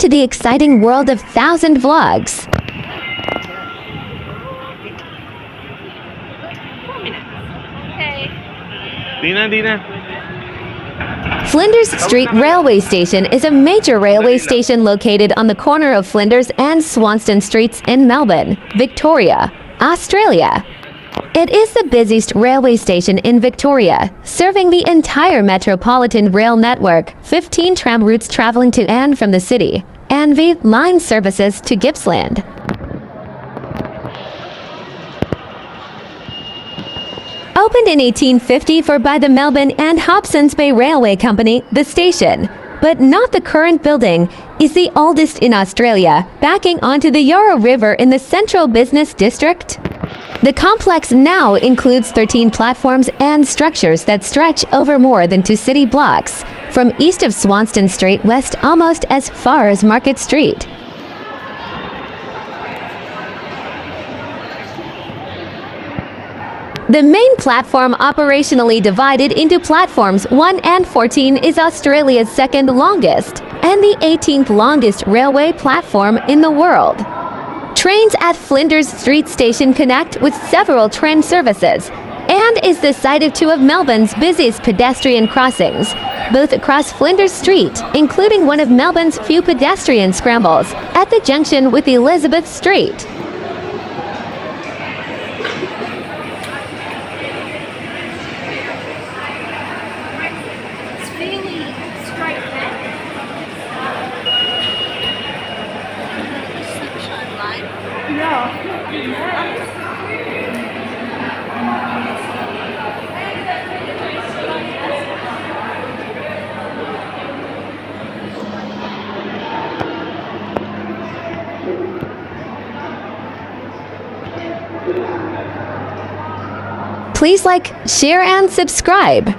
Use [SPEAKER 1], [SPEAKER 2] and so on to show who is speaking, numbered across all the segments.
[SPEAKER 1] to the exciting world of 1,000 vlogs.
[SPEAKER 2] Dina.
[SPEAKER 1] Flinders Street Railway Station is a major railway station located on the corner of Flinders and Swanston Streets in Melbourne, Victoria, Australia. It is the busiest railway station in Victoria, serving the entire metropolitan rail network, 15 tram routes traveling to and from the city, and V line services to Gippsland. Opened in 1854 by the Melbourne and Hobsons Bay Railway Company, the station, but not the current building, is the oldest in Australia, backing onto the Yarra River in the Central Business District. The complex now includes 13 platforms and structures that stretch over more than 2 city blocks, from east of Swanston Street west almost as far as Market Street. The main platform, operationally divided into platforms 1 and 14, is Australia's second longest and the 18th longest railway platform in the world. Trains at Flinders Street Station connect with several train services and is the site of 2 of Melbourne's busiest pedestrian crossings, both across Flinders Street, including one of Melbourne's few pedestrian scrambles at the junction with Elizabeth Street. Please like, share, and subscribe.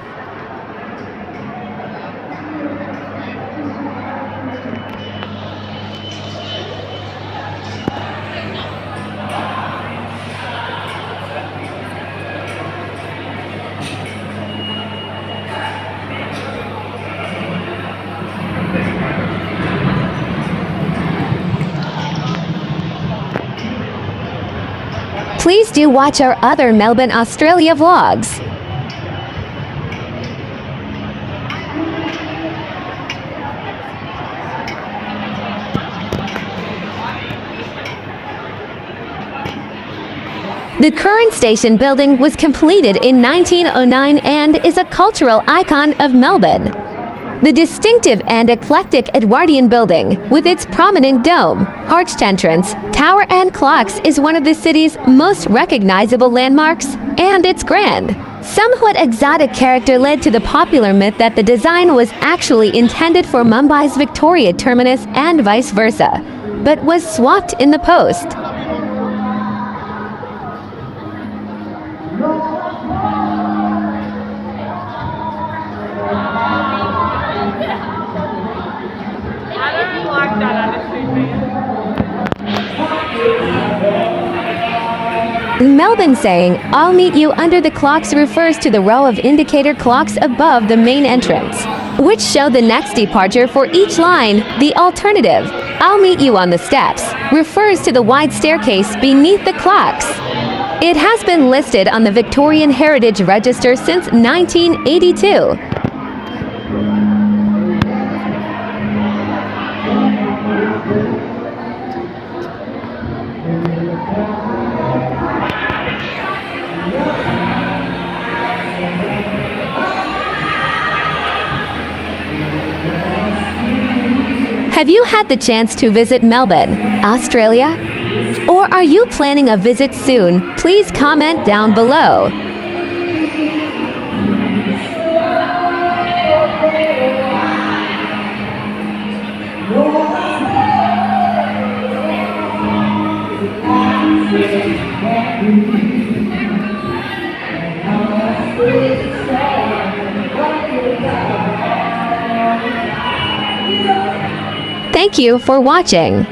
[SPEAKER 1] Please do watch our other Melbourne, Australia vlogs. The current station building was completed in 1909 and is a cultural icon of Melbourne. The distinctive and eclectic Edwardian building, with its prominent dome, arched entrance, tower and clocks, is one of the city's most recognizable landmarks, and it's grand. Somewhat exotic character led to the popular myth that the design was actually intended for Mumbai's Victoria terminus and vice versa, but was swapped in the post. Melbourne saying, "I'll meet you under the clocks," refers to the row of indicator clocks above the main entrance, which show the next departure for each line. The alternative, "I'll meet you on the steps," refers to the wide staircase beneath the clocks. It has been listed on the Victorian Heritage Register since 1982. Have you had the chance to visit Melbourne, Australia? Or are you planning a visit soon? Please comment down below. Thank you for watching.